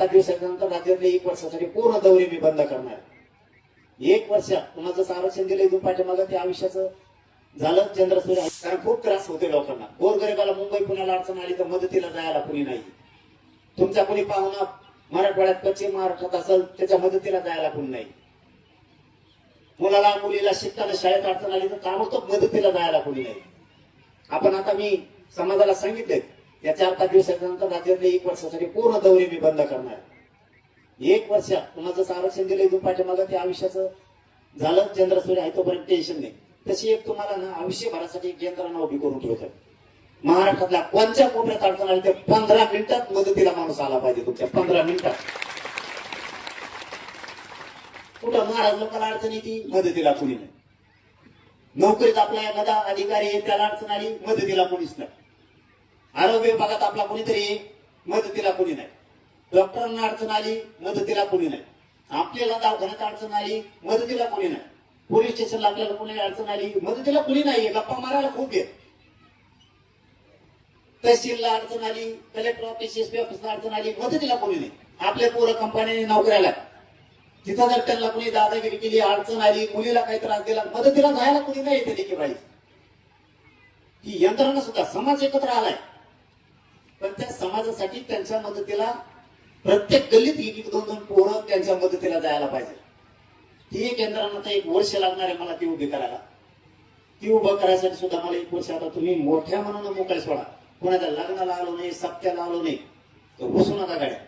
दिवसानंतर राज्यातले 1 वर्षासाठी पूर्ण दौरे मी बंद करणार. 1 वर्ष तुम्हाला जसं आरक्षण दिलं इथून पाठीमागं ते आयुष्याचं झालं चंद्रसूर्य. कारण खूप त्रास होते लोकांना. गोरगरिबाला मुंबई पुण्याला अडचण आली तर मदतीला जायला कुणी नाही. तुमचा कुणी पाहुणा मराठवाड्यात पश्चिम महाराष्ट्रात असेल त्याच्या मदतीला जायला कुणी नाही. मुलाला मुलीला शिकताना शाळेत अडचण आली तर ताबडतोब मदतीला जायला कुणी नाही. आपण आता मी समाजाला सांगितले या 4-5 दिवसानंतर राज्यातले 1 वर्षासाठी पूर्ण दौरे मी बंद करणार. 1 वर्ष तुम्हाला जसं आरक्षण दिलं इथून पाठीमागं ते आयुष्याचं झालं चंद्रसूर्य आहे तोपर्यंत टेन्शन नाही. तशी एक तुम्हाला ना आयुष्यभरासाठी एक यंत्रणा उभी करून ठेवतात. महाराष्ट्रातल्या कोणत्या कोपऱ्यात अडचण आली ते 15 मिनिटात मदतीला माणूस आला पाहिजे. तुमच्या 15 मिनिटात कुठं महाराज लोकांना अडचण येते मदतीला कुणी नाही. नोकरीत आपला एखादा अधिकारी आहे त्याला अडचण आली मदतीला कोणीच नाही. आरोग्य विभागात आपला कोणीतरी मदतीला कोणी नाही. डॉक्टरांना अडचण आली मदतीला कोणी नाही. आपल्याला दवाखान्यात अडचण आली मदतीला कोणी नाही. पोलीस स्टेशनला आपल्याला कोणी अडचण आली मदतीला कोणी नाही. गप्पा मारायला खूप आहे. तहसीलला अडचण आली, कलेक्टर ऑफिस एसपी ऑफिसला अडचण आली मदतीला कोणी नाही. आपल्या पोरं कंपनीने नोकऱ्याला तिथं जर त्यांना कोणी दादागिरी केली अडचण आली मुलीला काही त्रास दिला मदतीला जायला कोणी नाही. येते देखील राहील ही यंत्रणा सुद्धा समाज एकत्र आलाय. पण त्या समाजासाठी त्यांच्या मदतीला प्रत्येक गल्लीत 1-2 पोरं त्यांच्या मदतीला जायला पाहिजे. ती एक यंत्रणा तर 1 वर्ष लागणार आहे मला ती उभी करायला. ती उभं करायसाठी सुद्धा मला 1 वर्ष आता तुम्ही मोठ्या मनानं मोकळे सोडा. कोणाच्या लग्नाला आलो नाही सप्त्याला आलो नाही तर घुसू नका गाड्या.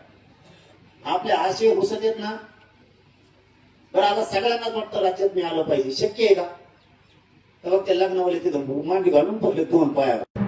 आपल्या आशय घुसत येत ना. बरं आता सगळ्यांनाच वाटतं राज्यात मी आलो पाहिजे शक्य आहे का? तर ते लग्नावाले तिथं मांडी घालून पडले 2 पायावर.